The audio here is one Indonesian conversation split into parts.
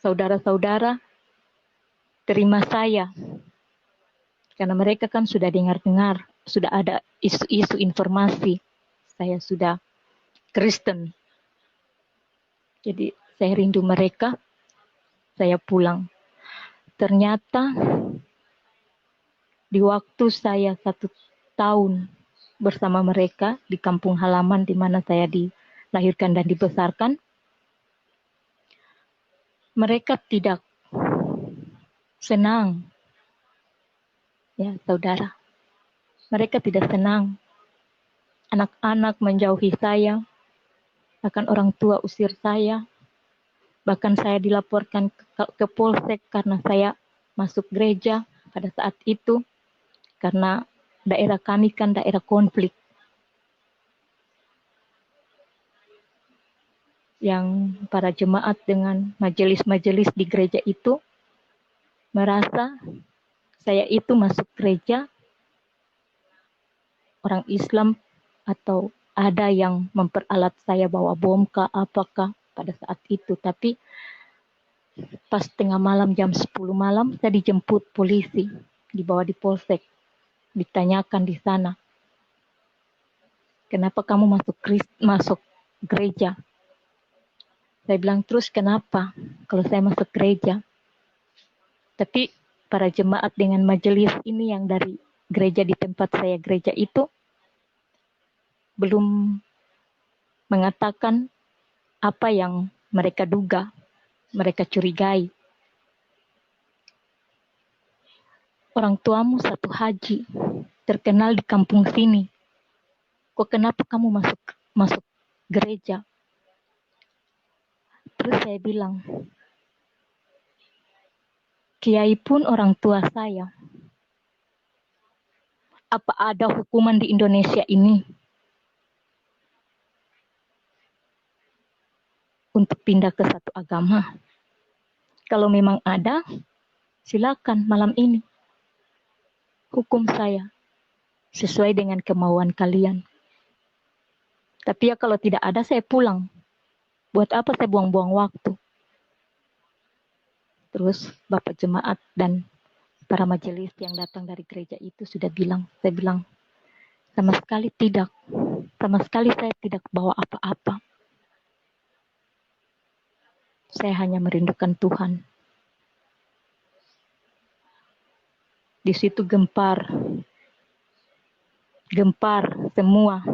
saudara-saudara terima saya. Karena mereka kan sudah dengar-dengar, sudah ada isu-isu informasi. Saya sudah Kristen. Jadi saya rindu mereka, saya pulang. Ternyata di waktu saya 1 tahun bersama mereka di kampung halaman di mana saya dilahirkan dan dibesarkan, mereka tidak senang. Ya, saudara. Mereka tidak senang. Anak-anak menjauhi saya, bahkan orang tua usir saya. Bahkan saya dilaporkan ke Polsek karena saya masuk gereja pada saat itu. Karena daerah kami kan daerah konflik. Yang para jemaat dengan majelis-majelis di gereja itu merasa saya itu masuk gereja orang Islam atau ada yang memperalat saya bawa bom kah apakah pada saat itu. Tapi pas tengah malam jam 10 malam saya dijemput polisi, dibawa di polsek, ditanyakan di sana, kenapa kamu masuk gereja? Saya bilang, terus kenapa kalau saya masuk gereja? Tapi para jemaat dengan majelis ini yang dari gereja di tempat saya gereja itu belum mengatakan apa yang mereka duga, mereka curigai. Orang tuamu satu haji, terkenal di kampung sini. Kok kenapa kamu masuk gereja? Terus saya bilang, kiai pun orang tua saya. Apa ada hukuman di Indonesia ini untuk pindah ke satu agama? Kalau memang ada, silakan malam ini hukum saya sesuai dengan kemauan kalian. Tapi ya kalau tidak ada, saya pulang. Buat apa saya buang-buang waktu? Terus Bapak Jemaat dan para majelis yang datang dari gereja itu sudah bilang, saya bilang, sama sekali tidak. Sama sekali saya tidak bawa apa-apa. Saya hanya merindukan Tuhan. Di situ gempar semua.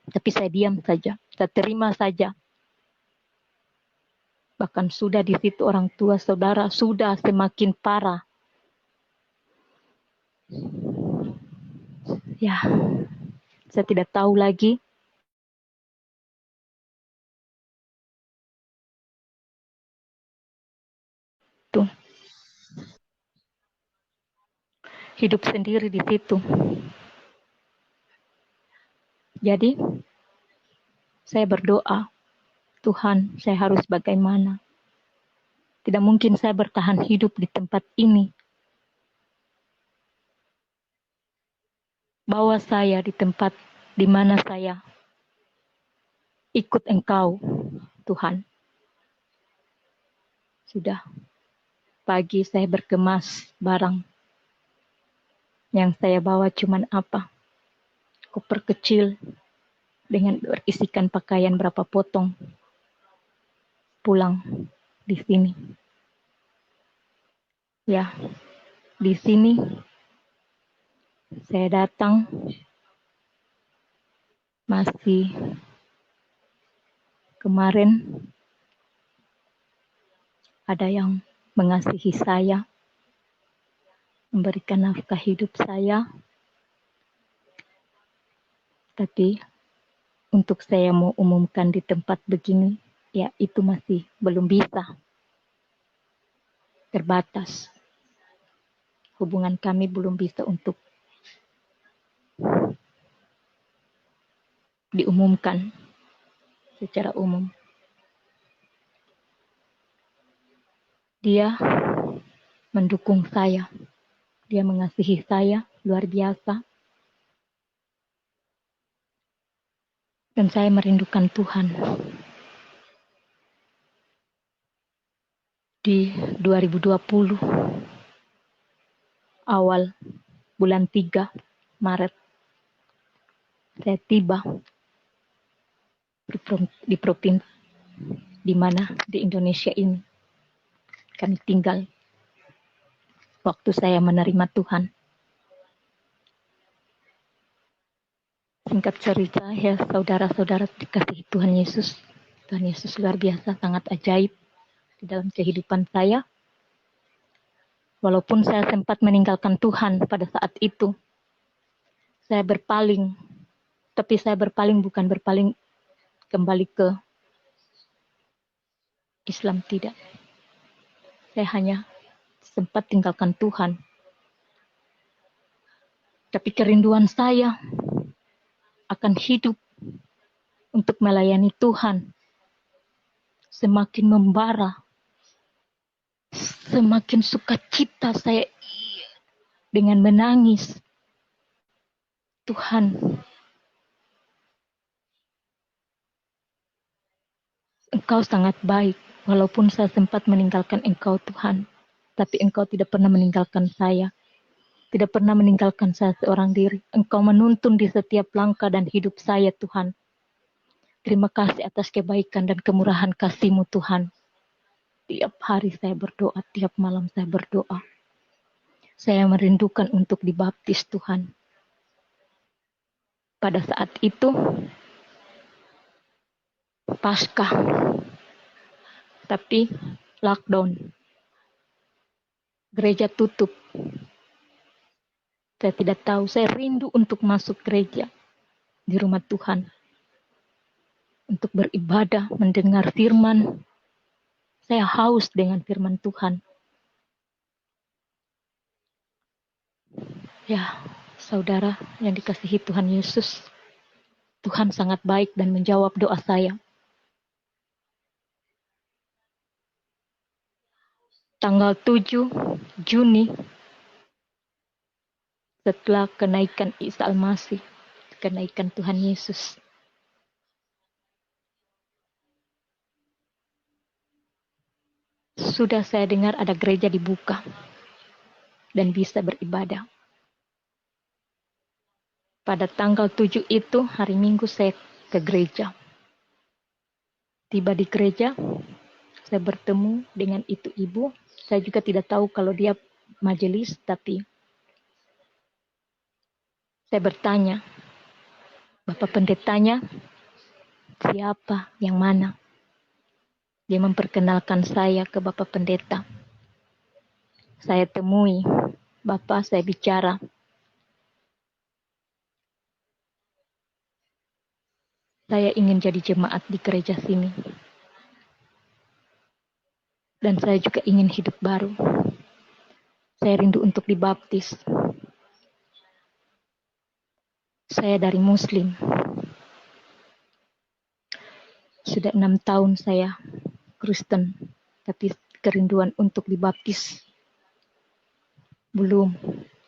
Tapi saya diam saja, saya terima saja. Bahkan sudah di situ orang tua saudara sudah semakin parah. Ya, saya tidak tahu lagi. Tuh, hidup sendiri di situ. Jadi, saya berdoa, Tuhan, saya harus bagaimana? Tidak mungkin saya bertahan hidup di tempat ini. Bawa saya di tempat di mana saya ikut Engkau, Tuhan. Sudah pagi saya berkemas barang. Yang saya bawa cuman apa? Koper kecil dengan berisikan pakaian berapa potong. Pulang di sini. Ya, di sini saya datang masih kemarin ada yang mengasihi saya, memberikan nafkah hidup saya, tapi untuk saya mau umumkan di tempat begini, ya itu masih belum bisa, terbatas. Hubungan kami belum bisa untuk diumumkan secara umum. Dia mendukung saya, dia mengasihi saya luar biasa, dan saya merindukan Tuhan. di 2020 awal bulan 3 Maret saya tiba di provinsi di mana di Indonesia ini kami tinggal waktu saya menerima Tuhan. Singkat cerita ya saudara-saudara dikasihi Tuhan Yesus. Tuhan Yesus luar biasa, sangat ajaib di dalam kehidupan saya. Walaupun saya sempat meninggalkan Tuhan pada saat itu, saya berpaling. Tapi saya berpaling bukan berpaling kembali ke Islam, tidak. Saya hanya sempat tinggalkan Tuhan. Tapi kerinduan saya akan hidup untuk melayani Tuhan semakin membara. Semakin sukacita saya dengan menangis. Tuhan, Engkau sangat baik. Walaupun saya sempat meninggalkan Engkau Tuhan, tapi Engkau tidak pernah meninggalkan saya. Tidak pernah meninggalkan saya seorang diri. Engkau menuntun di setiap langkah dan hidup saya Tuhan. Terima kasih atas kebaikan dan kemurahan kasih-Mu Tuhan. Tiap hari saya berdoa, tiap malam saya berdoa. Saya merindukan untuk dibaptis Tuhan. Pada saat itu, Paskah, tapi lockdown. Gereja tutup. Saya tidak tahu, saya rindu untuk masuk gereja di rumah Tuhan. Untuk beribadah, mendengar firman. Saya haus dengan firman Tuhan. Ya, saudara yang dikasihi Tuhan Yesus, Tuhan sangat baik dan menjawab doa saya. Tanggal 7 Juni, setelah kenaikan Isa Al-Masih, kenaikan Tuhan Yesus, sudah saya dengar ada gereja dibuka dan bisa beribadah. Pada tanggal 7 itu, hari Minggu saya ke gereja. Tiba di gereja, saya bertemu dengan itu ibu. Saya juga tidak tahu kalau dia majelis, tapi saya bertanya, Bapak pendetanya siapa, yang mana? Dia memperkenalkan saya ke Bapak pendeta. Saya temui, Bapak saya bicara. Saya ingin jadi jemaat di gereja sini. Dan saya juga ingin hidup baru. Saya rindu untuk dibaptis. Saya dari Muslim. Sudah 6 tahun saya Kristen. Tapi kerinduan untuk dibaptis belum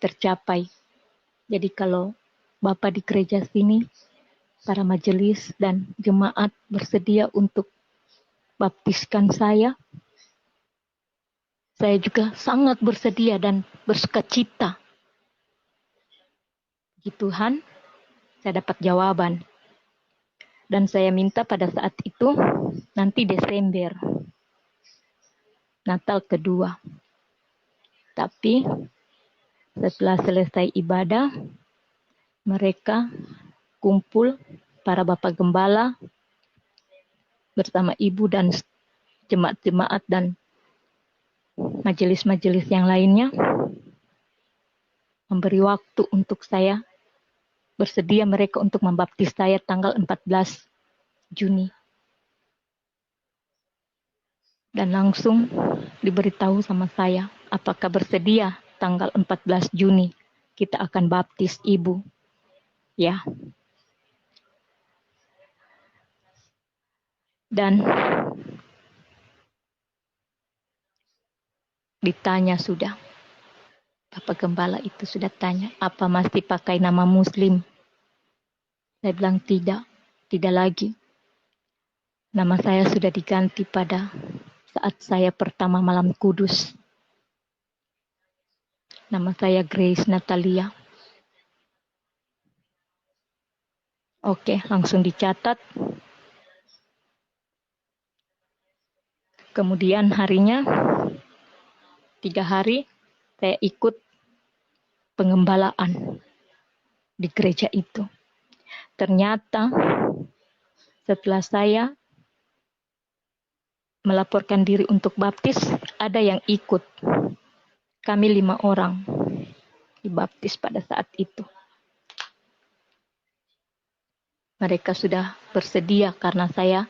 tercapai. Jadi kalau Bapak di gereja sini, para majelis dan jemaat bersedia untuk baptiskan saya juga sangat bersedia dan bersukacita. Puji Tuhan, saya dapat jawaban. Dan saya minta pada saat itu, nanti Desember, Natal kedua. Tapi setelah selesai ibadah, mereka kumpul, para bapak gembala, bersama ibu dan jemaat-jemaat dan majelis-majelis yang lainnya, memberi waktu untuk saya, bersedia mereka untuk membaptis saya tanggal 14 Juni. Dan langsung diberitahu sama saya, apakah bersedia tanggal 14 Juni kita akan baptis ibu. Ya. Dan ditanya sudah. Bapak Gembala itu sudah tanya, apa masih pakai nama Muslim? Saya bilang tidak lagi. Nama saya sudah diganti pada saat saya pertama malam kudus. Nama saya Grace Natalia. Oke, langsung dicatat. Kemudian harinya 3 hari saya ikut pengembalaan di gereja itu. Ternyata setelah saya melaporkan diri untuk baptis, ada yang ikut. Kami 5 orang dibaptis pada saat itu. Mereka sudah bersedia karena saya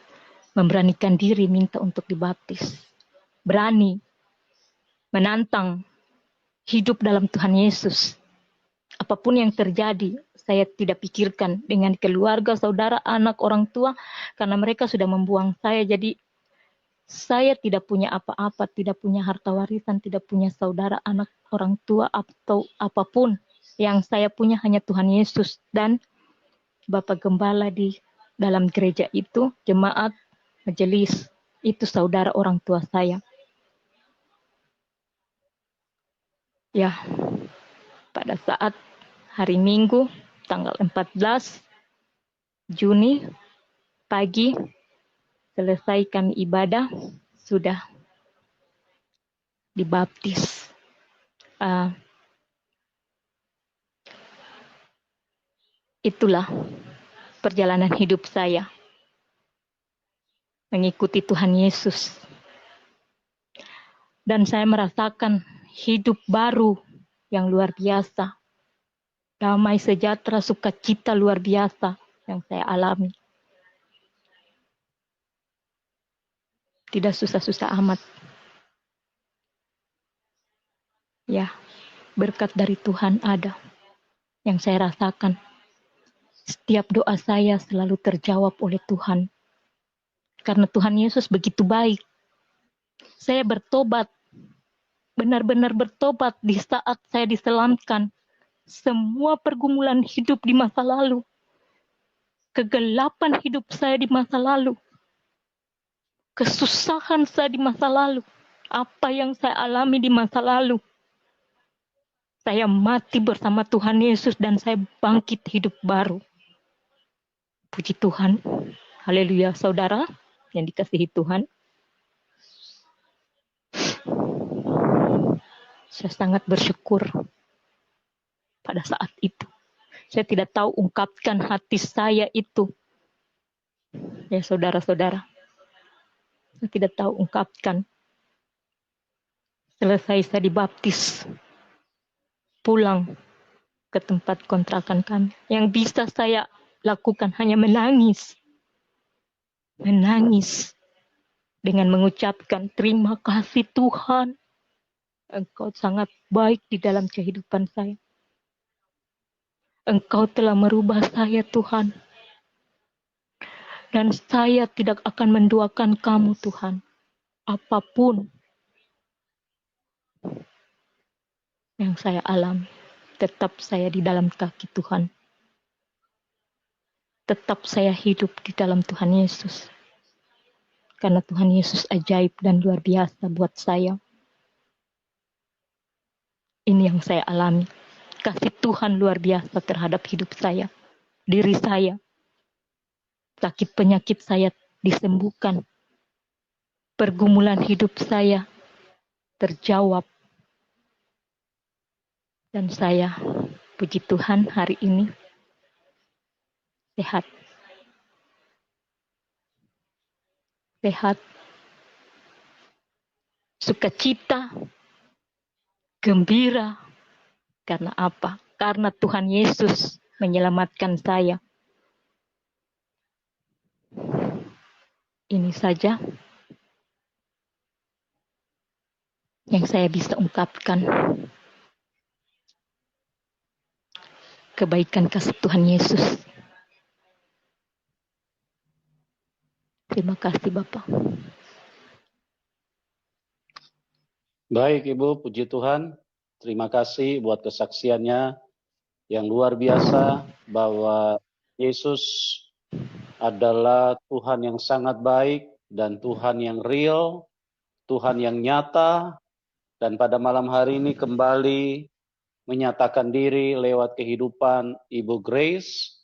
memberanikan diri minta untuk dibaptis. Berani menantang hidup dalam Tuhan Yesus. Apapun yang terjadi, saya tidak pikirkan dengan keluarga, saudara, anak, orang tua, karena mereka sudah membuang saya. Jadi saya tidak punya apa-apa, tidak punya harta warisan, tidak punya saudara, anak, orang tua, atau apapun. Yang saya punya hanya Tuhan Yesus dan Bapak Gembala di dalam gereja itu, jemaat, majelis, itu saudara orang tua saya. Ya, pada saat hari Minggu, tanggal 14 Juni, pagi, selesai kami ibadah, sudah dibaptis. Itulah perjalanan hidup saya mengikuti Tuhan Yesus. Dan saya merasakan hidup baru yang luar biasa. Damai, sejahtera, sukacita luar biasa yang saya alami. Tidak susah-susah amat. Ya, berkat dari Tuhan ada yang saya rasakan. Setiap doa saya selalu terjawab oleh Tuhan. Karena Tuhan Yesus begitu baik. Saya bertobat, benar-benar bertobat di saat saya diselamkan. Semua pergumulan hidup di masa lalu, kegelapan hidup saya di masa lalu, kesusahan saya di masa lalu, apa yang saya alami di masa lalu, saya mati bersama Tuhan Yesus dan saya bangkit hidup baru. Puji Tuhan. Haleluya, saudara yang dikasihi Tuhan. Saya sangat bersyukur pada saat itu. Saya tidak tahu ungkapkan hati saya itu. Ya saudara-saudara. Saya tidak tahu ungkapkan. Selesai saya dibaptis. Pulang ke tempat kontrakan kami. Yang bisa saya lakukan hanya menangis. Menangis. Dengan mengucapkan terima kasih Tuhan. Engkau sangat baik di dalam kehidupan saya. Engkau telah merubah saya Tuhan. Dan saya tidak akan menduakan kamu Tuhan. Apapun yang saya alami. Tetap saya di dalam kaki Tuhan. Tetap saya hidup di dalam Tuhan Yesus. Karena Tuhan Yesus ajaib dan luar biasa buat saya. Ini yang saya alami. Kasih Tuhan luar biasa terhadap hidup saya. Diri saya. Sakit penyakit saya disembuhkan. Pergumulan hidup saya terjawab. Dan saya, puji Tuhan, hari ini sehat. Sehat. Sukacita. Gembira. Karena apa? Karena Tuhan Yesus menyelamatkan saya. Ini saja yang saya bisa ungkapkan. Kebaikan kasih Tuhan Yesus. Terima kasih Bapak. Baik Ibu, puji Tuhan. Terima kasih buat kesaksiannya yang luar biasa bahwa Yesus adalah Tuhan yang sangat baik dan Tuhan yang real Tuhan yang nyata, dan pada malam hari ini kembali menyatakan diri lewat kehidupan Ibu Grace,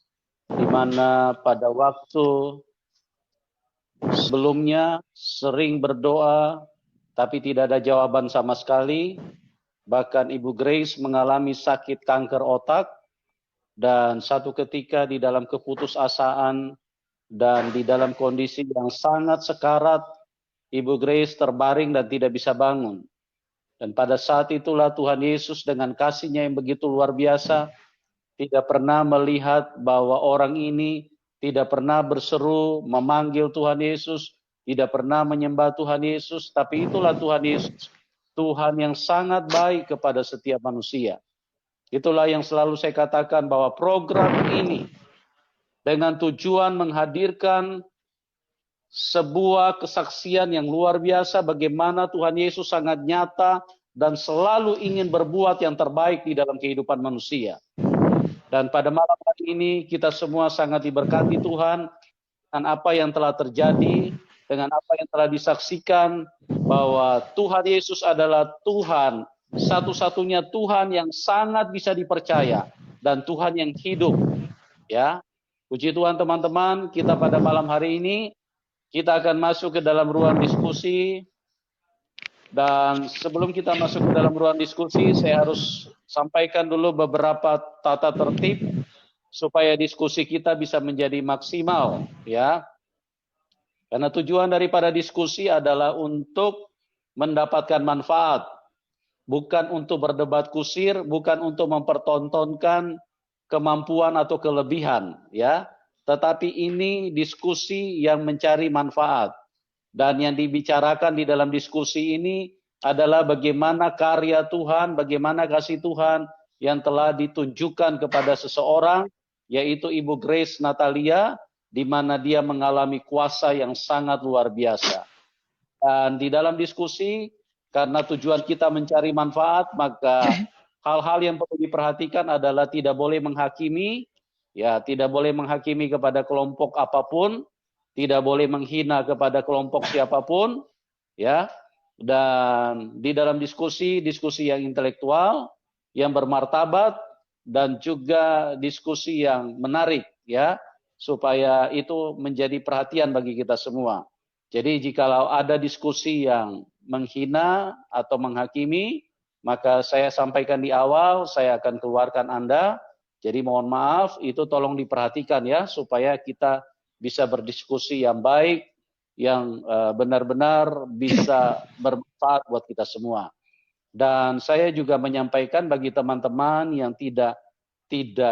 di mana pada waktu sebelumnya sering berdoa, tapi tidak ada jawaban sama sekali. Bahkan Ibu Grace mengalami sakit kanker otak, dan satu ketika di dalam keputusasaan dan di dalam kondisi yang sangat sekarat, Ibu Grace terbaring dan tidak bisa bangun. Dan pada saat itulah Tuhan Yesus dengan kasih-Nya yang begitu luar biasa, tidak pernah melihat bahwa orang ini tidak pernah berseru memanggil Tuhan Yesus, tidak pernah menyembah Tuhan Yesus, tapi itulah Tuhan Yesus, Tuhan yang sangat baik kepada setiap manusia. Itulah yang selalu saya katakan bahwa program ini dengan tujuan menghadirkan sebuah kesaksian yang luar biasa bagaimana Tuhan Yesus sangat nyata dan selalu ingin berbuat yang terbaik di dalam kehidupan manusia. Dan pada malam hari ini kita semua sangat diberkati Tuhan dengan apa yang telah terjadi, dengan apa yang telah disaksikan, bahwa Tuhan Yesus adalah Tuhan, satu-satunya Tuhan yang sangat bisa dipercaya, dan Tuhan yang hidup. Ya, puji Tuhan teman-teman, kita pada malam hari ini, kita akan masuk ke dalam ruang diskusi. Dan sebelum kita masuk ke dalam ruang diskusi, saya harus sampaikan dulu beberapa tata tertib supaya diskusi kita bisa menjadi maksimal, ya. Karena tujuan daripada diskusi adalah untuk mendapatkan manfaat, bukan untuk berdebat kusir, bukan untuk mempertontonkan kemampuan atau kelebihan, ya. Tetapi ini diskusi yang mencari manfaat. Dan yang dibicarakan di dalam diskusi ini adalah bagaimana karya Tuhan, bagaimana kasih Tuhan yang telah ditunjukkan kepada seseorang, yaitu Ibu Grace Natalia, di mana dia mengalami kuasa yang sangat luar biasa. Dan di dalam diskusi, karena tujuan kita mencari manfaat, maka hal-hal yang perlu diperhatikan adalah tidak boleh menghakimi, ya, tidak boleh menghakimi kepada kelompok apapun, tidak boleh menghina kepada kelompok siapapun, ya. Dan di dalam diskusi yang intelektual, yang bermartabat, dan juga diskusi yang menarik, ya, supaya itu menjadi perhatian bagi kita semua. Jadi jikalau ada diskusi yang menghina atau menghakimi, maka saya sampaikan di awal, saya akan keluarkan Anda. Jadi mohon maaf, itu tolong diperhatikan ya, supaya kita bisa berdiskusi yang baik, yang benar-benar bisa bermanfaat buat kita semua. Dan saya juga menyampaikan bagi teman-teman yang tidak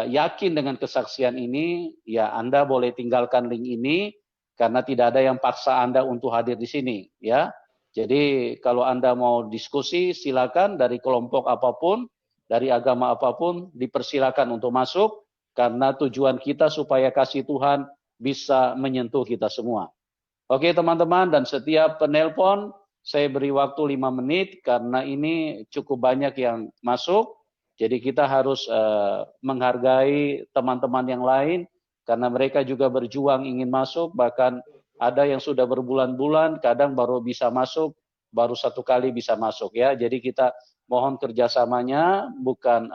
yakin dengan kesaksian ini, ya Anda boleh tinggalkan link ini, karena tidak ada yang paksa Anda untuk hadir di sini, ya. Jadi kalau Anda mau diskusi, silakan dari kelompok apapun, dari agama apapun, dipersilakan untuk masuk, karena tujuan kita supaya kasih Tuhan bisa menyentuh kita semua. Oke teman-teman, dan setiap penelpon saya beri waktu 5 menit karena ini cukup banyak yang masuk. Jadi kita harus menghargai teman-teman yang lain karena mereka juga berjuang ingin masuk, bahkan ada yang sudah berbulan-bulan, kadang baru bisa masuk, baru satu kali bisa masuk ya. Jadi kita mohon kerjasamanya, bukan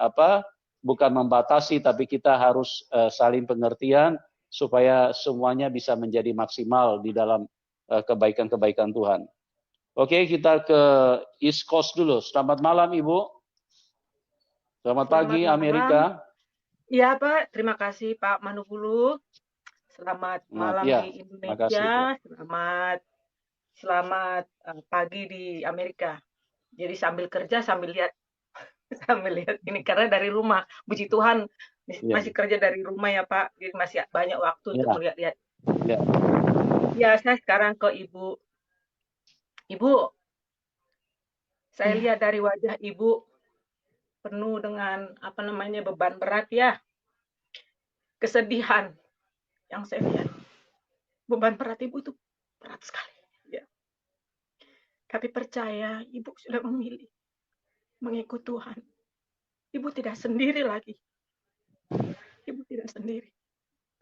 membatasi, tapi kita harus saling pengertian supaya semuanya bisa menjadi maksimal di dalam kebaikan-kebaikan Tuhan. Oke, kita ke East Coast dulu. Selamat malam, Ibu. Selamat pagi, malam. Amerika. Iya, Pak. Terima kasih, Pak Manugulu. Selamat malam ya, di Indonesia. Makasih, selamat pagi di Amerika. Jadi sambil kerja, sambil lihat ini karena dari rumah. Puji Tuhan masih kerja dari rumah ya, Pak. Jadi masih banyak waktu untuk melihat-lihat. Ya, saya sekarang ke Ibu. Ibu, saya lihat dari wajah Ibu penuh dengan beban berat ya. Kesedihan yang saya lihat. Beban berat Ibu itu berat sekali. Ya. Tapi percaya Ibu sudah memilih mengikut Tuhan. Ibu tidak sendiri lagi. Ibu tidak sendiri.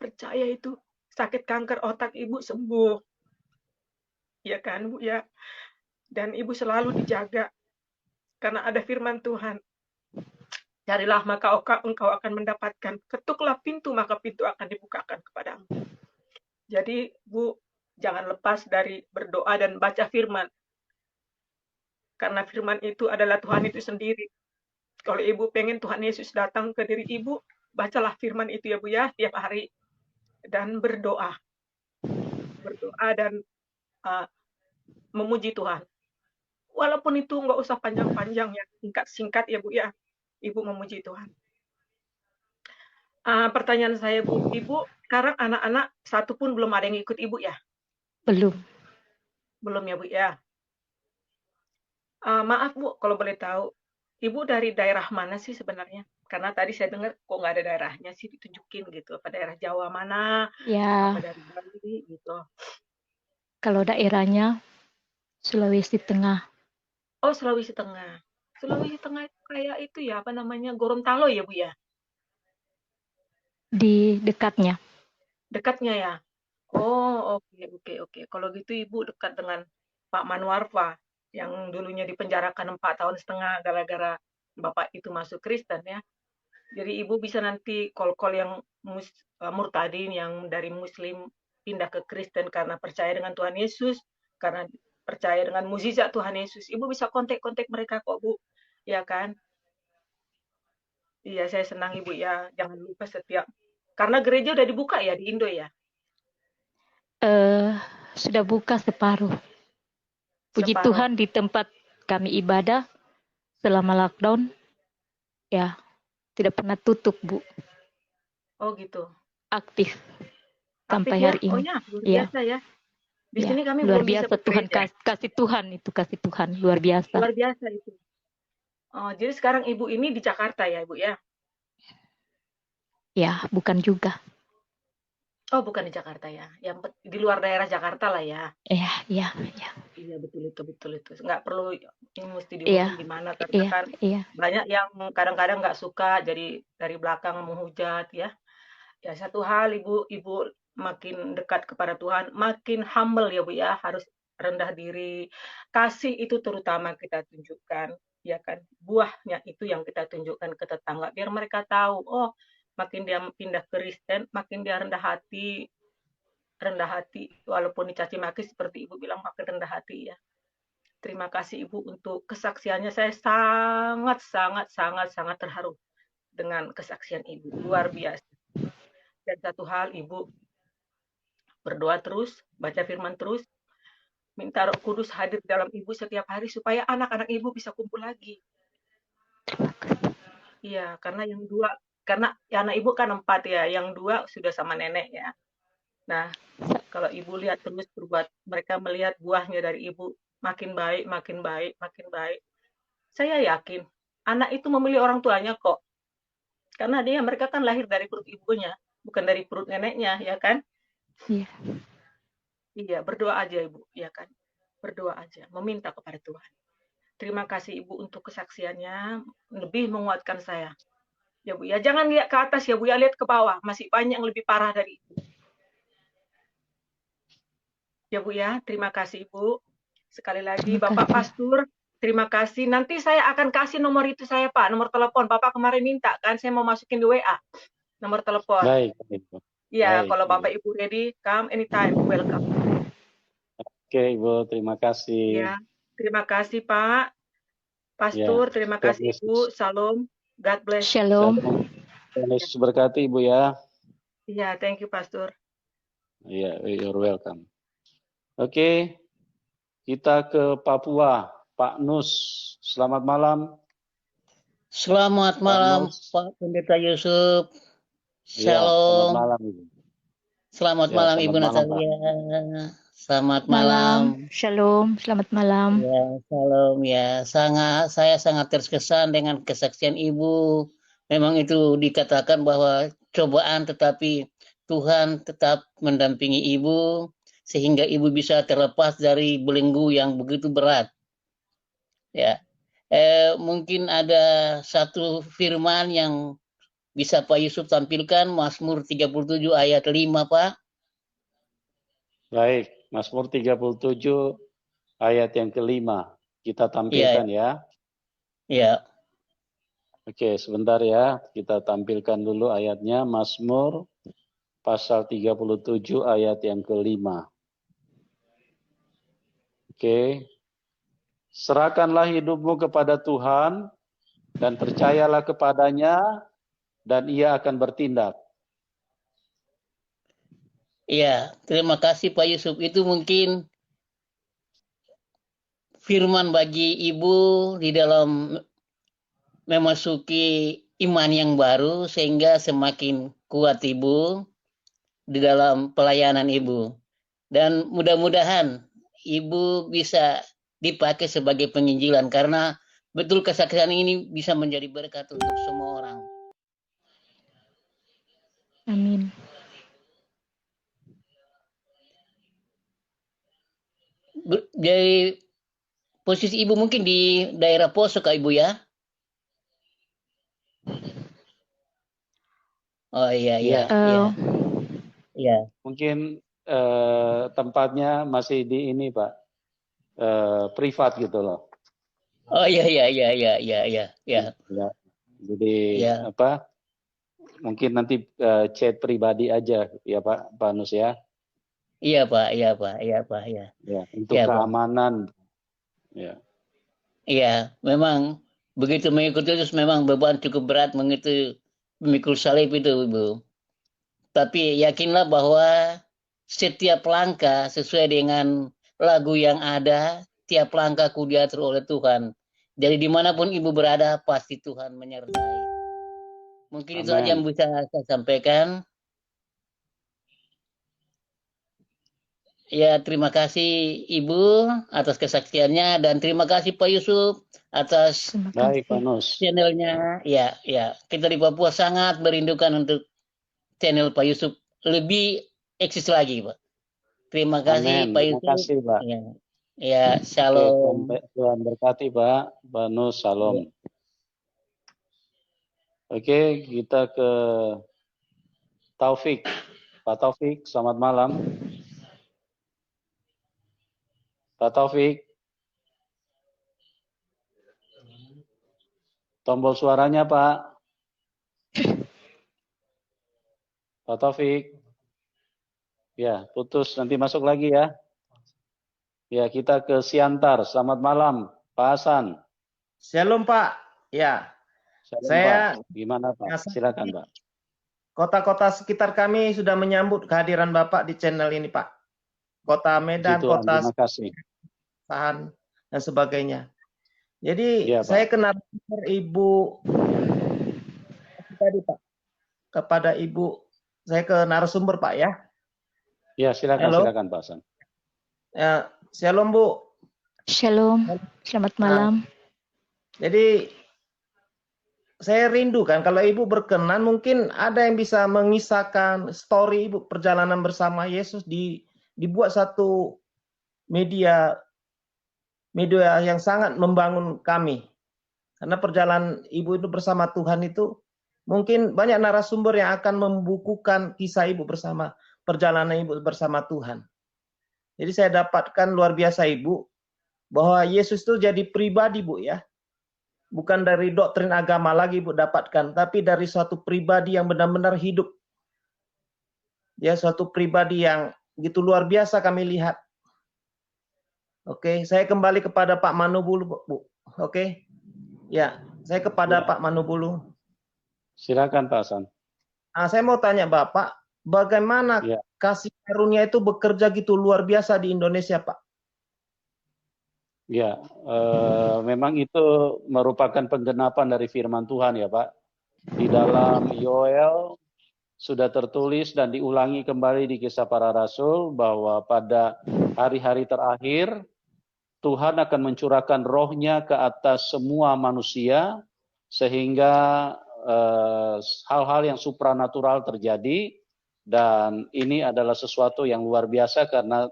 Percaya itu sakit kanker otak Ibu sembuh. Ya kan Bu ya. dan Ibu selalu dijaga karena ada firman Tuhan. Carilah maka engkau akan mendapatkan. Ketuklah pintu maka pintu akan dibukakan kepadamu. Jadi Bu, jangan lepas dari berdoa dan baca firman. Karena firman itu adalah Tuhan itu sendiri. Kalau Ibu pengen Tuhan Yesus datang ke diri Ibu, bacalah firman itu ya Bu ya, tiap hari. Dan berdoa. Berdoa dan memuji Tuhan. Walaupun itu nggak usah panjang-panjang ya, singkat-singkat ya Bu ya. Ibu memuji Tuhan. Pertanyaan saya Bu, Ibu sekarang anak-anak satu pun belum ada yang ikut Ibu ya? Belum. Belum ya Bu ya? Maaf Bu, kalau boleh tahu, Ibu dari daerah mana sih sebenarnya? Karena tadi saya dengar kok nggak ada daerahnya sih ditunjukin gitu. Apa daerah Jawa mana? Ya, Apa dari Bali gitu? kalau daerahnya Sulawesi Tengah. Oh, Sulawesi Tengah. Sulawesi Tengah itu kayak itu ya, apa namanya, Gorontalo ya Bu ya? Di dekatnya. Dekatnya ya? Oh, oke. Kalau gitu Ibu dekat dengan Pak Manwarfa yang dulunya dipenjarakan 4 tahun setengah gara-gara Bapak itu masuk Kristen ya. Jadi Ibu bisa nanti call-call yang murtadin yang dari Muslim pindah ke Kristen karena percaya dengan Tuhan Yesus, karena percaya dengan mukjizat Tuhan Yesus. Ibu bisa kontak-kontak mereka kok Bu, ya kan? Iya, saya senang Ibu ya. Jangan lupa karena gereja udah dibuka ya di Indo ya. Sudah buka separuh. Puji Separuh. Tuhan di tempat kami ibadah selama lockdown, ya tidak pernah tutup Bu, Oh gitu. aktif Aktif sampai ya? hari Oh ini. ya, luar Ya, biasa ya. Di ya sini kami luar belum bisa biasa Tuhan, bekerja. kasih Tuhan itu, kasih Tuhan luar biasa. Luar biasa itu. Oh, jadi sekarang Ibu ini di Jakarta ya, Ibu ya? Ya, bukan juga. Oh, bukan di Jakarta ya. Di luar daerah Jakarta lah ya. Ya. Iya, betul itu. Nggak perlu ini mesti Iya, dihukum gimana karena kan iya. banyak yang kadang-kadang nggak suka jadi dari belakang menghujat ya. Ya satu hal Ibu makin dekat kepada Tuhan, makin humble ya Bu ya, harus rendah diri. Kasih itu terutama kita tunjukkan, ya kan? Buahnya itu yang kita tunjukkan ke tetangga biar mereka tahu, oh, makin dia pindah ke Kristen, makin dia rendah hati walaupun dicaci maki seperti Ibu bilang makin rendah hati ya. Terima kasih Ibu untuk kesaksiannya. Saya sangat terharu dengan kesaksian Ibu. Luar biasa. Dan satu hal Ibu berdoa terus, baca firman terus, minta Roh Kudus hadir dalam Ibu setiap hari supaya anak-anak Ibu bisa kumpul lagi. Iya, karena anak Ibu kan 4 ya, yang 2 sudah sama nenek ya. Nah, kalau Ibu lihat terus mereka melihat buahnya dari Ibu makin baik, makin baik, makin baik. Saya yakin anak itu memilih orang tuanya kok. Karena mereka kan lahir dari perut ibunya, bukan dari perut neneknya, ya kan? Iya. Iya, berdoa aja Ibu, ya kan? Berdoa aja, meminta kepada Tuhan. Terima kasih Ibu untuk kesaksiannya, lebih menguatkan saya. Ya Bu, ya jangan lihat ke atas ya Bu, ya lihat ke bawah, masih banyak yang lebih parah dari itu. Ya Bu ya, terima kasih Ibu. Sekali lagi Bapak Pastor, terima kasih. Nanti saya akan kasih nomor itu saya Pak, nomor telepon. Bapak kemarin minta kan, saya mau masukin di WA. Nomor telepon. Baik. Ya, kalau Bapak Ibu ready, come anytime, welcome. Oke Ibu, terima kasih. Ya, terima kasih Pak. Pastor, terima kasih Ibu. Salam. God bless. Shalom. Tuhan Yesus berkati Ibu ya. Iya, thank you Pastor. Iya, you're welcome. Oke, kita ke Papua. Pak Nus, selamat malam. Selamat malam Pak Pendeta Yusuf. Shalom. Selamat malam Ibu. Selamat malam Ibu Natalia. Selamat malam. Shalom, selamat malam. Ya, shalom ya. Saya sangat terkesan dengan kesaksian Ibu. Memang itu dikatakan bahwa cobaan tetapi Tuhan tetap mendampingi Ibu sehingga Ibu bisa terlepas dari belenggu yang begitu berat. Ya. Mungkin ada satu firman yang bisa Pak Yusuf tampilkan, Mazmur 37 ayat 5, Pak. Baik, Mazmur 37 ayat yang kelima. Kita Iya, tampilkan ya. iya. Oke, sebentar ya. Kita tampilkan dulu ayatnya. Mazmur pasal 37 ayat yang kelima. Oke. Serahkanlah hidupmu kepada Tuhan dan percayalah kepadanya dan Ia akan bertindak. Iya, terima kasih Pak Yusuf. Itu mungkin firman bagi Ibu di dalam memasuki iman yang baru sehingga semakin kuat Ibu di dalam pelayanan Ibu. Dan mudah-mudahan Ibu bisa dipakai sebagai penginjilan karena betul kesaksian ini bisa menjadi berkat untuk semua orang. Amin. Jadi posisi Ibu mungkin di daerah Poso Kak Ibu ya? Oh iya iya iya. Iya. Mungkin tempatnya masih di ini Pak, privat gitu loh. Oh iya iya iya iya iya iya. Iya. Ya, jadi Iya. apa? Mungkin nanti chat pribadi aja ya Pak Nus ya. Iya Pak, iya Pak, iya Pak, iya. Ya, untuk Iya, Pak. keamanan. Ya. Iya, memang begitu mengikuti Yesus memang beban cukup berat mengikuti memikul salib itu, Ibu. Tapi yakinlah bahwa setiap langkah sesuai dengan lagu yang ada, tiap langkahku diatur oleh Tuhan. Jadi dimanapun Ibu berada, pasti Tuhan menyertai. Mungkin itu aja yang bisa saya sampaikan. Ya, terima kasih Ibu atas kesaksiannya dan terima kasih Pak Yusuf atas Baik, Pak Nus. channelnya. Ya, ya, kita di Papua sangat merindukan untuk channel Pak Yusuf lebih eksis lagi, Pak. Terima kasih Amin. Pak Terima Yusuf. kasih, Pak. Ya, ya, shalom. Oke, Tuhan berkati, Pak. Pak Nus, shalom. Oke, kita ke Taufik. Pak Taufik, selamat malam. Pak Taufik. Tombol suaranya, Pak. Pak Taufik. Ya, putus. Nanti masuk lagi ya. Ya, kita ke Siantar. Selamat malam, Pak Hasan. Shalom Pak. Ya, Shalom, saya Pak. Gimana Pak? Silakan Pak. Kota-kota sekitar kami sudah menyambut kehadiran Bapak di channel ini Pak. Kota Medan, Tuhan, kota terima kasih. Sahan dan sebagainya. Jadi Ya, saya Pak. kenal Ibu tadi Pak. Kepada Ibu, saya ke narasumber Pak ya. Ya, silakan, Halo. silakan Pak Hasan. Ya, shalom Bu. Shalom, selamat malam. Jadi saya rindu kan kalau Ibu berkenan mungkin ada yang bisa mengisahkan story Ibu perjalanan bersama Yesus dibuat satu media yang sangat membangun kami. Karena perjalanan Ibu itu bersama Tuhan itu mungkin banyak narasumber yang akan membukukan kisah Ibu bersama perjalanan Ibu bersama Tuhan. Jadi saya dapatkan luar biasa Ibu bahwa Yesus itu jadi pribadi Bu ya. Bukan dari doktrin agama lagi Bu dapatkan, tapi dari suatu pribadi yang benar-benar hidup. Ya, suatu pribadi yang gitu luar biasa kami lihat. Oke, saya kembali kepada Pak Manubulu, Bu. Oke. Ya, saya kepada Pak Manubulu. Silakan Pak Hasan. Nah, saya mau tanya Bapak, bagaimana kasih karunia itu bekerja gitu luar biasa di Indonesia, Pak? Ya, memang itu merupakan penggenapan dari firman Tuhan ya Pak. Di dalam Yoel sudah tertulis dan diulangi kembali di Kisah Para Rasul bahwa pada hari-hari terakhir Tuhan akan mencurahkan rohnya ke atas semua manusia sehingga hal-hal yang supranatural terjadi dan ini adalah sesuatu yang luar biasa karena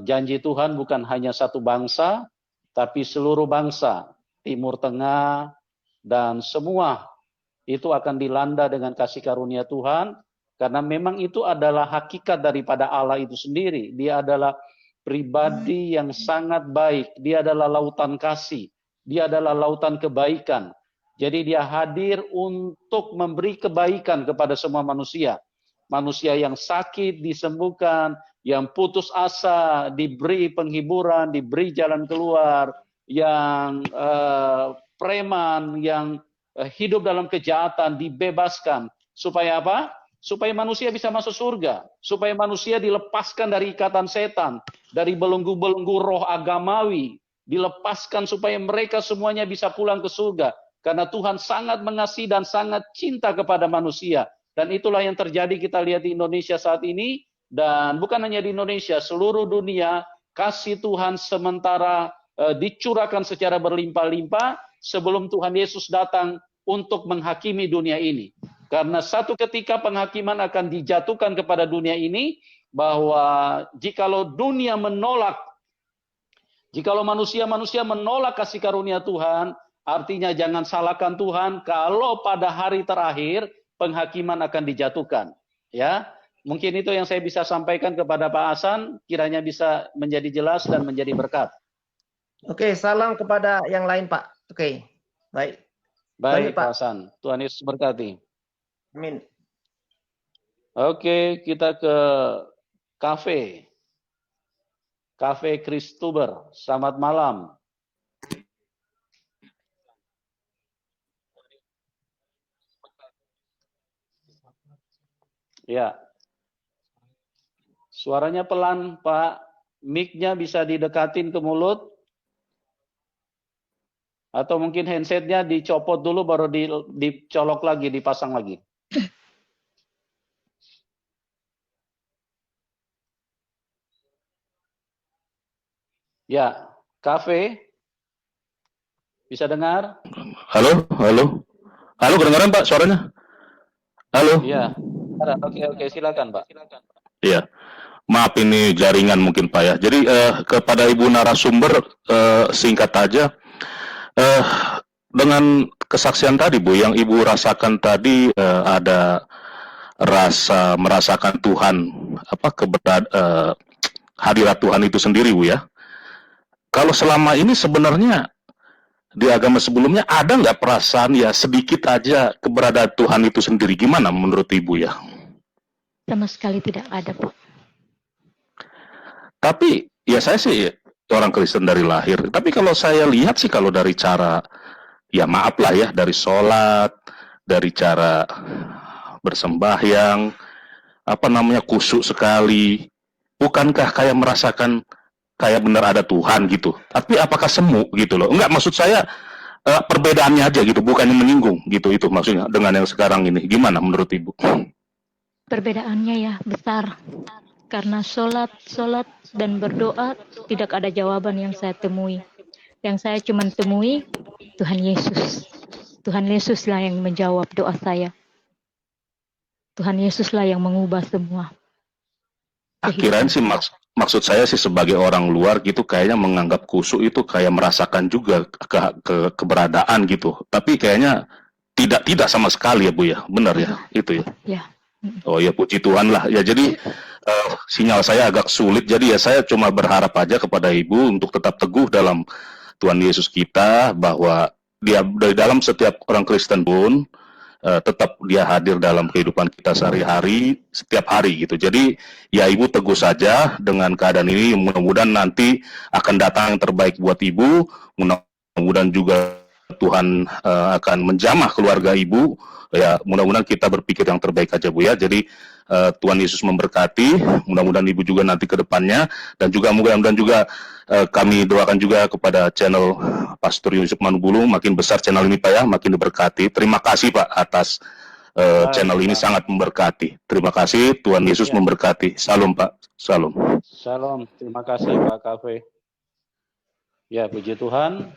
janji Tuhan bukan hanya satu bangsa, tapi seluruh bangsa, Timur Tengah, dan semua itu akan dilanda dengan kasih karunia Tuhan, karena memang itu adalah hakikat daripada Allah itu sendiri. Dia adalah pribadi yang sangat baik. Dia adalah lautan kasih. Dia adalah lautan kebaikan. Jadi dia hadir untuk memberi kebaikan kepada semua manusia. Manusia yang sakit disembuhkan, yang putus asa diberi penghiburan, diberi jalan keluar, yang preman, yang hidup dalam kejahatan dibebaskan. Supaya apa? Supaya manusia bisa masuk surga, supaya manusia dilepaskan dari ikatan setan, dari belenggu-belenggu roh agamawi, dilepaskan supaya mereka semuanya bisa pulang ke surga. Karena Tuhan sangat mengasihi dan sangat cinta kepada manusia. Dan itulah yang terjadi kita lihat di Indonesia saat ini. Dan bukan hanya di Indonesia, seluruh dunia kasih Tuhan sementara dicurahkan secara berlimpah-limpah sebelum Tuhan Yesus datang untuk menghakimi dunia ini. Karena satu ketika penghakiman akan dijatuhkan kepada dunia ini, bahwa jikalau dunia menolak, jikalau manusia-manusia menolak kasih karunia Tuhan, artinya jangan salahkan Tuhan kalau pada hari terakhir penghakiman akan dijatuhkan. Ya, mungkin itu yang saya bisa sampaikan kepada Pak Hasan, kiranya bisa menjadi jelas dan menjadi berkat. Oke, salam kepada yang lain, Pak. Oke, baik. Baik, Pak Hasan. Tuhan Yesus berkati. Amin. Oke, kita ke Cafe Kristuber. Selamat malam. Ya. Suaranya pelan, Pak. Mic-nya bisa didekatin ke mulut. Atau mungkin handsetnya dicopot dulu baru dicolok lagi, dipasang lagi. Ya, Cafe. Bisa dengar? Halo. Halo, kedengaran Pak suaranya? Halo. Iya. Oke, silakan Pak. Iya. Maaf ini jaringan mungkin Pak ya. Jadi kepada Ibu narasumber singkat aja. Dengan kesaksian tadi Bu, yang Ibu rasakan tadi ada rasa merasakan Tuhan, hadirat Tuhan itu sendiri Bu ya. Kalau selama ini sebenarnya di agama sebelumnya ada nggak perasaan ya sedikit aja keberadaan Tuhan itu sendiri? Gimana menurut Ibu ya? Sama sekali tidak ada, Pak. Tapi ya saya sih orang Kristen dari lahir. Tapi kalau saya lihat sih kalau dari cara, ya maaf lah ya, dari sholat, dari cara bersembahyang, khusyuk sekali. Bukankah kayak merasakan kayak benar ada Tuhan gitu? Tapi apakah semu gitu loh? Enggak, maksud saya perbedaannya aja gitu, bukannya menyinggung gitu, itu maksudnya dengan yang sekarang ini. Gimana menurut Ibu? Perbedaannya ya besar. Karena sholat dan berdoa tidak ada jawaban yang saya temui. Yang saya cuma temui Tuhan Yesus. Tuhan Yesuslah yang menjawab doa saya. Tuhan Yesuslah yang mengubah semua. Akhirnya sih maksud saya sih sebagai orang luar gitu kayaknya menganggap khusyuk itu kayak merasakan juga keberadaan gitu. Tapi kayaknya tidak sama sekali ya Bu ya. Benar ya, itu ya. Ya. Oh ya, puji Tuhan lah. Ya jadi sinyal saya agak sulit. Jadi ya saya cuma berharap aja kepada Ibu untuk tetap teguh dalam Tuhan Yesus kita, bahwa dia dari dalam setiap orang Kristen pun tetap dia hadir dalam kehidupan kita sehari-hari, setiap hari gitu. Jadi ya Ibu teguh saja dengan keadaan ini. Mudah-mudahan nanti akan datang yang terbaik buat Ibu. Mudah-mudahan juga Tuhan akan menjamah keluarga Ibu. Ya mudah-mudahan kita berpikir yang terbaik aja Bu ya. Jadi Tuhan Yesus memberkati. Mudah-mudahan Ibu juga nanti ke depannya, dan juga mudah-mudahan juga kami doakan juga kepada channel Pastor Yusuf Manubulu, makin besar channel ini Pak ya, makin diberkati. Terima kasih Pak atas channel ini, sangat memberkati. Terima kasih, Tuhan Yesus memberkati. Salam Pak, salam. Salam, terima kasih Pak Cafe. Ya, puji Tuhan,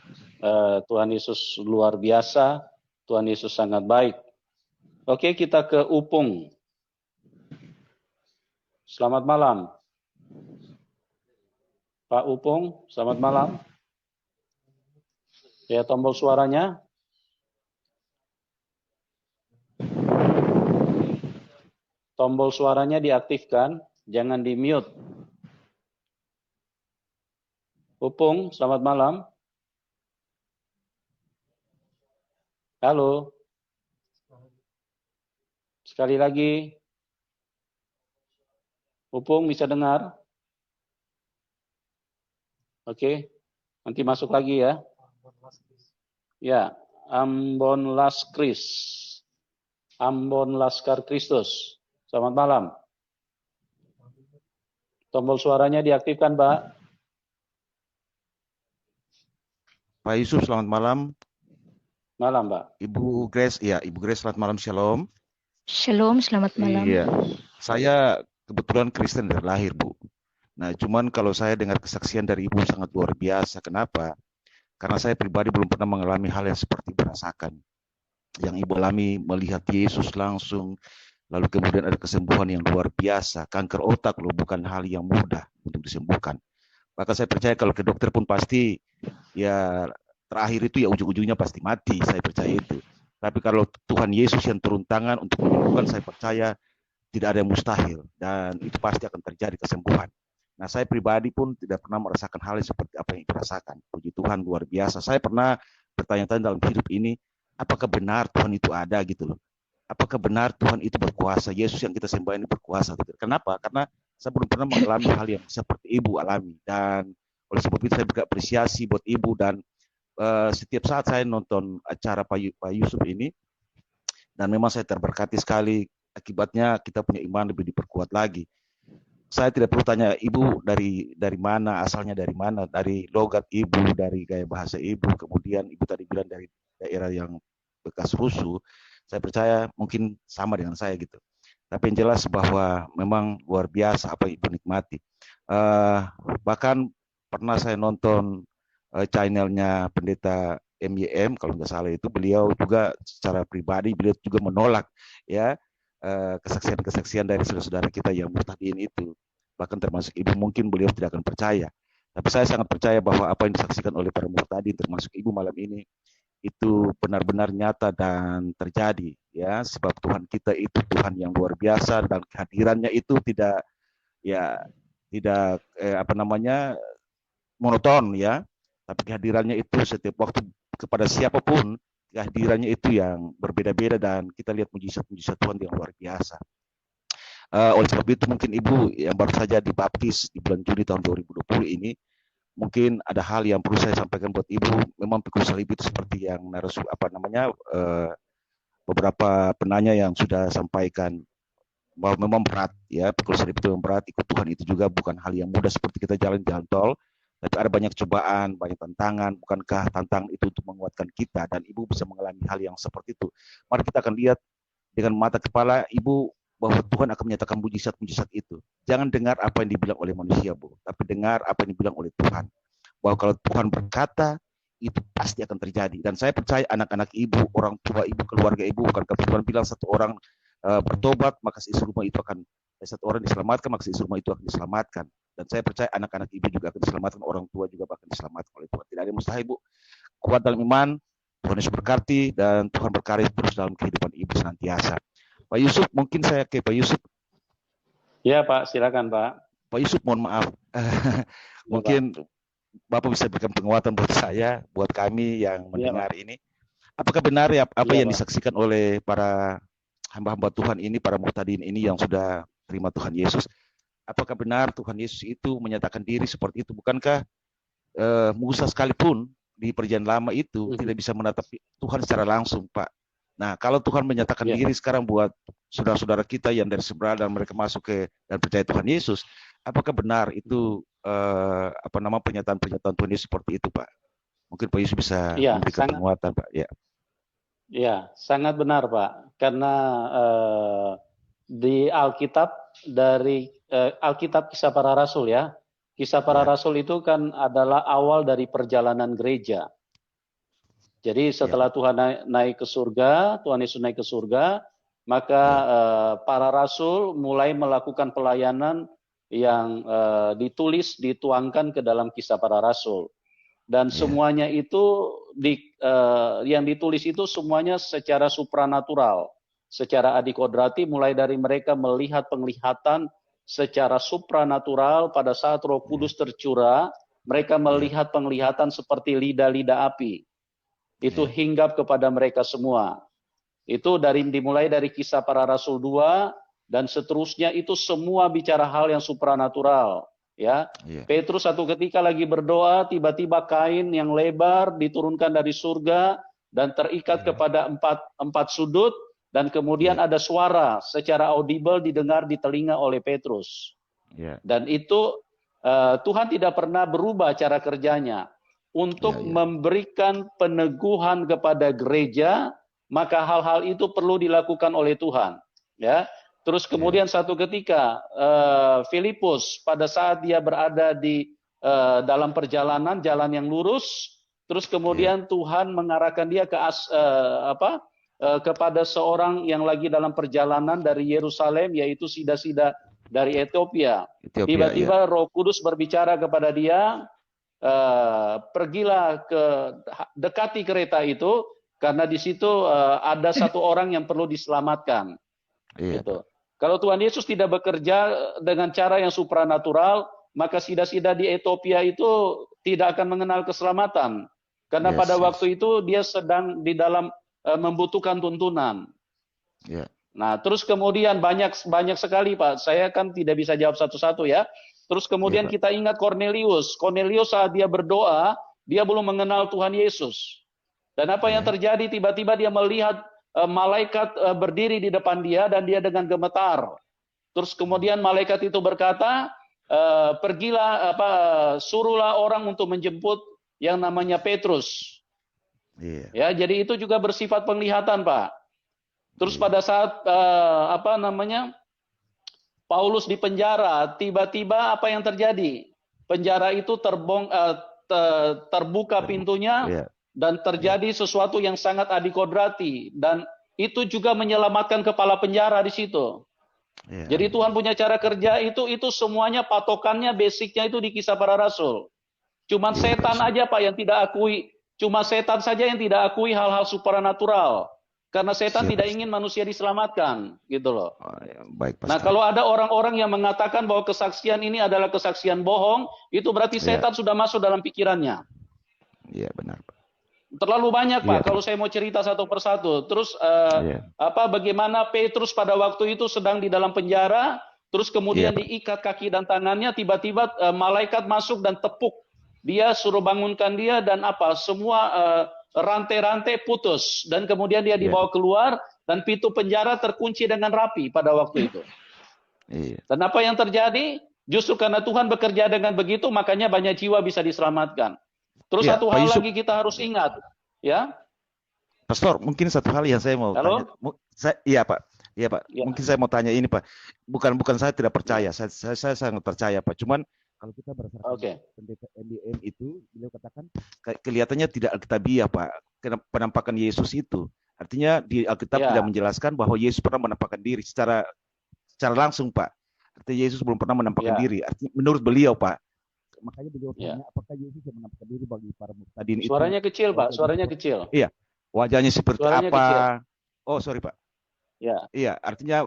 Tuhan Yesus luar biasa, Tuhan Yesus sangat baik. Oke, kita ke Upung. Selamat malam. Pak Upung, selamat malam. Ya, tombol suaranya. Tombol suaranya diaktifkan, jangan di-mute. Upung, selamat malam. Halo. Sekali lagi. Upung bisa dengar? Oke, nanti masuk lagi ya. Ya, Ambon Laskris. Ambon Laskar Kristus. Selamat malam. Tombol suaranya diaktifkan, Pak. Pak Yusuf, selamat malam. Malam, Pak. Ibu Grace, Ibu Grace, selamat malam, shalom. Shalom, selamat malam. Iya, saya kebetulan Kristen dari lahir, Bu. Nah, cuman kalau saya dengar kesaksian dari Ibu sangat luar biasa. Kenapa? Karena saya pribadi belum pernah mengalami hal yang seperti merasakan. Yang Ibu alami melihat Yesus langsung, lalu kemudian ada kesembuhan yang luar biasa. Kanker otak loh, bukan hal yang mudah untuk disembuhkan. Maka saya percaya kalau ke dokter pun pasti, ya terakhir itu ya ujung-ujungnya pasti mati, saya percaya itu. Tapi kalau Tuhan Yesus yang turun tangan untuk menyembuhkan, saya percaya tidak ada yang mustahil. Dan itu pasti akan terjadi kesembuhan. Nah, saya pribadi pun tidak pernah merasakan hal yang seperti apa yang dirasakan. Puji Tuhan, luar biasa. Saya pernah bertanya-tanya dalam hidup ini, apakah benar Tuhan itu ada gitu loh. Apakah benar Tuhan itu berkuasa, Yesus yang kita sembah ini berkuasa. Kenapa? Karena saya belum pernah mengalami hal yang seperti Ibu alami. Dan oleh sebab itu saya berapresiasi buat Ibu. Dan setiap saat saya nonton acara Pak Yusuf ini, dan memang saya terberkati sekali. Akibatnya kita punya iman lebih diperkuat lagi. Saya tidak perlu tanya Ibu dari mana, asalnya dari mana, dari logat Ibu, dari gaya bahasa Ibu, kemudian Ibu tadi bilang dari daerah yang bekas rusuh. Saya percaya mungkin sama dengan saya gitu. Tapi yang jelas bahwa memang luar biasa apa yang Ibu nikmati. Bahkan pernah saya nonton channelnya Pendeta MYM, kalau nggak salah itu, beliau juga secara pribadi beliau juga menolak ya kesaksian-kesaksian dari saudara-saudara kita yang murtadin itu. Bahkan termasuk Ibu mungkin beliau tidak akan percaya. Tapi saya sangat percaya bahwa apa yang disaksikan oleh para murtadin termasuk Ibu malam ini itu benar-benar nyata dan terjadi ya, sebab Tuhan kita itu Tuhan yang luar biasa dan kehadirannya itu tidak monoton ya, tapi kehadirannya itu setiap waktu kepada siapapun, kehadirannya itu yang berbeda-beda dan kita lihat mujizat-mujizat Tuhan yang luar biasa. Oleh sebab itu mungkin Ibu yang baru saja dibaptis di bulan Juni tahun 2020 ini, mungkin ada hal yang perlu saya sampaikan buat Ibu. Memang pikul salib itu seperti yang beberapa penanya yang sudah sampaikan, bahwa memang berat ya, pikul salib itu yang berat. Ikut Tuhan itu juga bukan hal yang mudah seperti kita jalan tol. Tapi ada banyak cobaan, banyak tantangan. Bukankah tantangan itu untuk menguatkan kita? Dan Ibu bisa mengalami hal yang seperti itu. Mari kita akan lihat dengan mata kepala Ibu bahwa Tuhan akan menyatakan mujizat-mujizat itu. Jangan dengar apa yang dibilang oleh manusia, Bu, tapi dengar apa yang dibilang oleh Tuhan. Bahwa kalau Tuhan berkata, itu pasti akan terjadi. Dan saya percaya anak-anak Ibu, orang tua Ibu, keluarga Ibu, bukankah Tuhan bilang satu orang bertobat, maka seisi rumah itu akan, satu orang diselamatkan, maka seisi rumah itu akan diselamatkan. Dan saya percaya anak-anak Ibu juga akan diselamatkan, orang tua juga bahkan diselamatkan oleh Tuhan. Tidak ada yang mustahil, Bu. Kuat dalam iman, Tuhan Yesus berkati, dan Tuhan berkarya terus dalam kehidupan Ibu senantiasa. Pak Yusuf, mungkin saya ke Pak Yusuf. Ya Pak, silakan Pak. Pak Yusuf, mohon maaf. Mungkin Bapak bisa berikan penguatan buat saya, buat kami yang mendengar ini. Apakah benar ya apa yang disaksikan oleh para hamba-hamba Tuhan ini, para murtadin ini yang sudah terima Tuhan Yesus? Apakah benar Tuhan Yesus itu menyatakan diri seperti itu? Bukankah Musa sekalipun di perjanjian lama itu tidak bisa menatap Tuhan secara langsung, Pak? Nah, kalau Tuhan menyatakan diri sekarang buat saudara-saudara kita yang dari seberang dan mereka masuk ke dan percaya Tuhan Yesus, apakah benar itu pernyataan-pernyataan Tuhan Yesus seperti itu, Pak? Mungkin Pak Yesus bisa memberikan penguatan, Pak. Ya, sangat benar, Pak. Karena di Alkitab, dari Alkitab Kisah Para Rasul ya, Kisah Para Rasul itu kan adalah awal dari perjalanan gereja. Jadi setelah Tuhan naik ke surga, Tuhan Yesus naik ke surga, maka para rasul mulai melakukan pelayanan yang dituangkan ke dalam Kisah Para Rasul. Dan semuanya itu yang ditulis itu semuanya secara supranatural, secara adikodrati, mulai dari mereka melihat penglihatan secara supranatural pada saat Roh Kudus tercurah mereka melihat penglihatan seperti lidah-lidah api. Itu hinggap kepada mereka semua. Itu dimulai dari Kisah Para Rasul 2 dan seterusnya, itu semua bicara hal yang supranatural. Ya, Petrus satu ketika lagi berdoa, tiba-tiba kain yang lebar diturunkan dari surga dan terikat kepada empat sudut, dan kemudian ada suara secara audible didengar di telinga oleh Petrus. Dan itu Tuhan tidak pernah berubah cara kerjanya. Untuk memberikan peneguhan kepada gereja, maka hal-hal itu perlu dilakukan oleh Tuhan. Ya, terus kemudian satu ketika Filipus pada saat dia berada di dalam perjalanan jalan yang lurus, terus kemudian Tuhan mengarahkan dia kepada seorang yang lagi dalam perjalanan dari Yerusalem, yaitu Sida-Sida dari Ethiopia. Tiba-tiba Roh Kudus berbicara kepada dia, pergilah dekati kereta itu, karena di situ ada satu orang yang perlu diselamatkan. Gitu. Kalau Tuhan Yesus tidak bekerja dengan cara yang supranatural, maka Sida-Sida di Ethiopia itu tidak akan mengenal keselamatan. Karena pada waktu itu dia sedang di dalam membutuhkan tuntunan. Nah, terus kemudian banyak sekali, Pak. Saya kan tidak bisa jawab satu-satu ya. Terus kemudian kita ingat Cornelius. Cornelius saat dia berdoa, dia belum mengenal Tuhan Yesus. Dan apa yang terjadi? Tiba-tiba dia melihat malaikat berdiri di depan dia dan dia dengan gemetar. Terus kemudian malaikat itu berkata, pergilah, suruhlah orang untuk menjemput yang namanya Petrus. Ya, jadi itu juga bersifat penglihatan, Pak. Terus pada saat Paulus di penjara, tiba-tiba apa yang terjadi? Penjara itu terbuka pintunya dan terjadi sesuatu yang sangat adikodrati, dan itu juga menyelamatkan kepala penjara di situ. Jadi Tuhan punya cara kerja itu semuanya patokannya, basicnya itu di Kisah Para Rasul. Cuman setan aja, Pak, yang tidak akui. Cuma setan saja yang tidak akui hal-hal supranatural. Karena setan tidak ingin manusia diselamatkan, gitu loh. Nah, kalau ada orang-orang yang mengatakan bahwa kesaksian ini adalah kesaksian bohong, itu berarti setan sudah masuk dalam pikirannya. Iya, benar, Pak. Terlalu banyak, Pak, kalau saya mau cerita satu persatu. Terus bagaimana Petrus pada waktu itu sedang di dalam penjara, terus kemudian diikat kaki dan tangannya, tiba-tiba malaikat masuk dan tepuk. Dia suruh bangunkan dia, dan semua rantai-rantai putus, dan kemudian dia dibawa keluar, dan pintu penjara terkunci dengan rapi pada waktu itu. Dan apa yang terjadi? Justru karena Tuhan bekerja dengan begitu, makanya banyak jiwa bisa diselamatkan. Terus satu hal lagi kita harus ingat, ya. Pastor, mungkin satu hal yang saya mau tanya. Iya, Pak. Mungkin saya mau tanya ini, Pak. Bukan saya tidak percaya, saya sangat percaya, Pak. Cuman kalau kita berdasarkan pendeta MBM itu, beliau katakan kelihatannya tidak alkitabiah, Pak, penampakan Yesus itu. Artinya di Alkitab tidak menjelaskan bahwa Yesus pernah menampakkan diri secara langsung, Pak. Artinya Yesus belum pernah menampakkan diri. Artinya menurut beliau, Pak. Makanya beliau tanya, apakah Yesus yang menampakkan diri bagi para murtadin itu? Suaranya kecil, Pak. Suaranya kecil. Iya. Wajahnya seperti suaranya apa? Kecil. Oh, sorry, Pak. Iya, artinya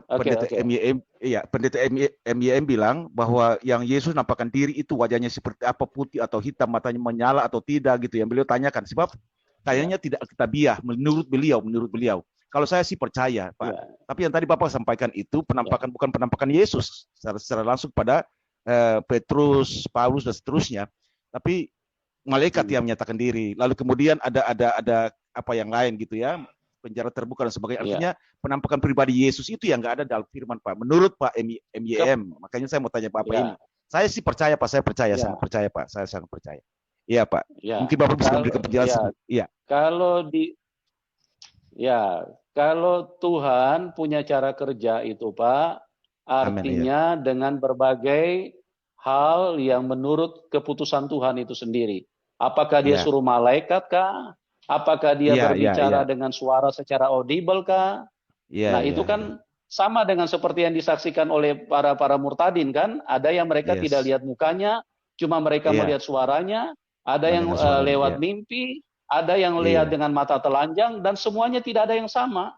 pendeta MYM bilang bahwa yang Yesus nampakkan diri itu wajahnya seperti apa, putih atau hitam, matanya menyala atau tidak gitu. Yang beliau tanyakan, sebab kayaknya tidak alkitabiah menurut beliau. Kalau saya sih percaya, Pak. Tapi yang tadi Bapak sampaikan itu penampakan bukan penampakan Yesus secara langsung pada Petrus, Paulus dan seterusnya, tapi malaikat yang menyatakan diri. Lalu kemudian ada apa yang lain gitu ya. Penjara terbuka dan sebagainya. Artinya penampakan pribadi Yesus itu yang nggak ada dalam firman, Pak. Menurut Pak MYM. Makanya saya mau tanya Bapak ini. Saya sih percaya, Pak. Saya percaya, sangat percaya, Pak. Saya sangat percaya. Iya, Pak. Mungkin Bapak bisa memberikan penjelasan. Iya. Kalau Tuhan punya cara kerja itu, Pak, artinya dengan berbagai hal yang menurut keputusan Tuhan itu sendiri. Apakah dia suruh malaikat kah? Apakah dia berbicara dengan suara secara audible kah? Itu kan sama dengan seperti yang disaksikan oleh para murtadin kan? Ada yang mereka tidak lihat mukanya, cuma mereka melihat suaranya. Ada yang lewat mimpi, ada yang lihat dengan mata telanjang, dan semuanya tidak ada yang sama.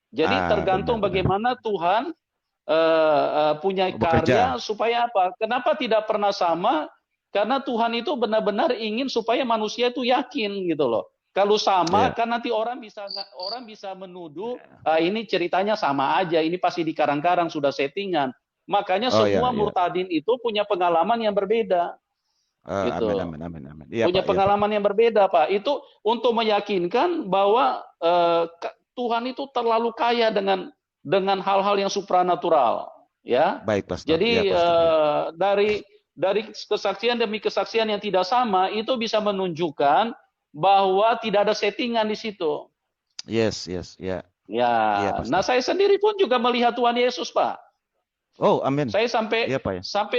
Jadi tergantung bagaimana Tuhan punya karya supaya apa? Kenapa tidak pernah sama Karena Tuhan itu benar-benar ingin supaya manusia itu yakin gitu loh. Kalau sama, kan nanti orang bisa menuduh ini ceritanya sama aja, ini pasti dikarang-karang, sudah settingan. Makanya semua murtadin itu punya pengalaman yang berbeda. Gitu. Amin. Ya, punya Pak, pengalaman yang berbeda, Pak. Itu untuk meyakinkan bahwa Tuhan itu terlalu kaya dengan hal-hal yang supranatural, ya. Baik, Pastor. Jadi Ya, dari kesaksian demi kesaksian yang tidak sama itu bisa menunjukkan bahwa tidak ada settingan di situ. Yes, ya. Ya, Pastor. nah saya sendiri pun juga melihat Tuhan Yesus, Pak. Oh, amin. Saya sampai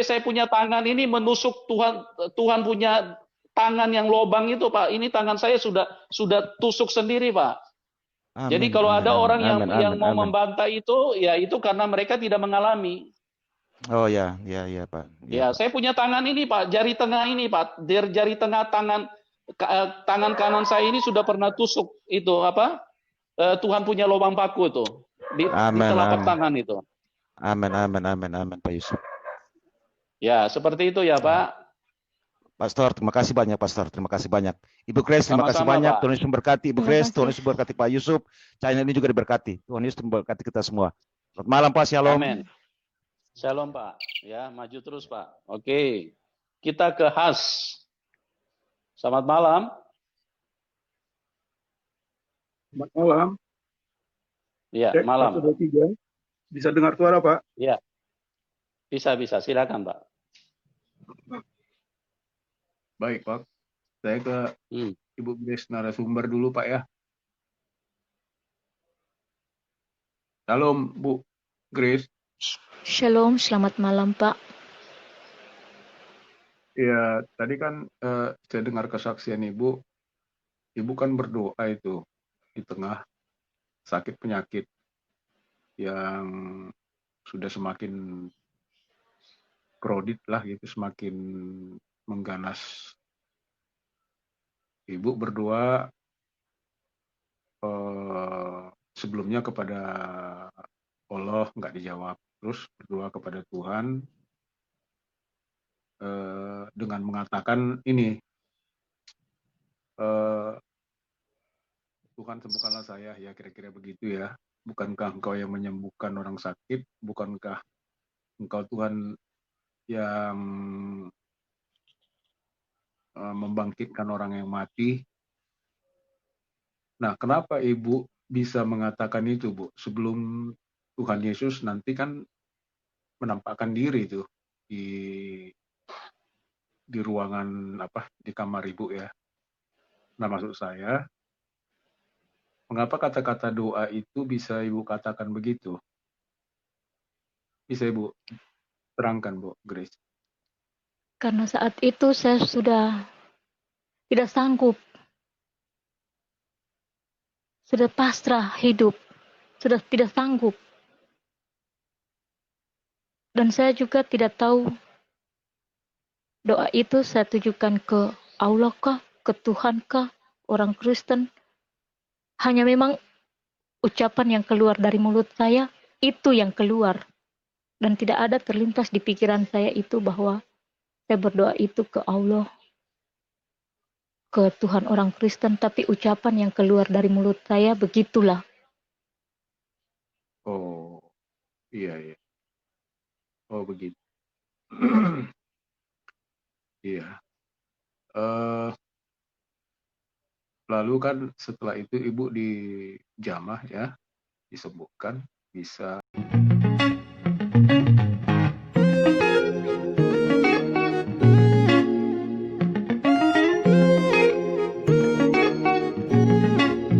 saya punya tangan ini menusuk Tuhan punya tangan yang lobang itu, Pak. Ini tangan saya sudah tusuk sendiri, Pak. Jadi kalau ada orang yang mau membantah itu, ya itu karena mereka tidak mengalami. Oh ya, Pak. Ya, Pak. Saya punya tangan ini, Pak, jari tengah ini, Pak, jari tengah tangan kanan saya ini sudah pernah tusuk itu apa? Tuhan punya lubang paku itu di telapak tangan itu. Amin, Pak Yusuf. Ya, seperti itu ya, Pak. Pastor, terima kasih banyak, Pastor. Terima kasih banyak. Ibu Grace, terima kasih banyak. Pak. Tuhan Yesus memberkati Ibu Grace, Tuhan Yesus memberkati Pak Yusuf. Channel ini juga diberkati. Tuhan Yesus memberkati kita semua. Selamat malam, Pak. Shalom. Amin. Shalom, Pak. Ya, maju terus, Pak. Oke. Kita ke Has. Selamat malam. Selamat malam. Ya, malam. 1, 2, 3. Bisa dengar suara, Pak? Ya. Bisa. Silakan, Pak. Baik, Pak. Saya ke Ibu Grace narasumber dulu, Pak, ya. Shalom, Bu Grace. Shalom, selamat malam, Pak. Ya, tadi kan saya dengar kesaksian Ibu. Ibu kan berdoa itu di tengah sakit penyakit yang sudah semakin krodit lah gitu, semakin mengganas. Ibu berdoa sebelumnya kepada Allah, nggak dijawab. Terus berdoa kepada Tuhan dengan mengatakan ini, Tuhan sembuhkanlah saya, ya kira-kira begitu ya. Bukankah Engkau yang menyembuhkan orang sakit? Bukankah Engkau Tuhan yang membangkitkan orang yang mati? Nah, kenapa Ibu bisa mengatakan itu, Bu? Sebelum Tuhan Yesus nanti kan menampakkan diri itu di ruangan di kamar Ibu ya. Nah, maksud saya, mengapa kata-kata doa itu bisa Ibu katakan begitu? Bisa Ibu terangkan, Bu Grace? Karena saat itu saya sudah tidak sanggup. Sudah pasrah hidup. Sudah tidak sanggup. Dan saya juga tidak tahu doa itu saya tujukan ke Allah kah, ke Tuhan kah, orang Kristen. Hanya memang ucapan yang keluar dari mulut saya, itu yang keluar. Dan tidak ada terlintas di pikiran saya itu bahwa saya berdoa itu ke Allah, ke Tuhan orang Kristen, tapi ucapan yang keluar dari mulut saya begitulah. Oh, iya. Oh, begitu. Iya. Lalu kan setelah itu Ibu dijamah ya, disembuhkan, bisa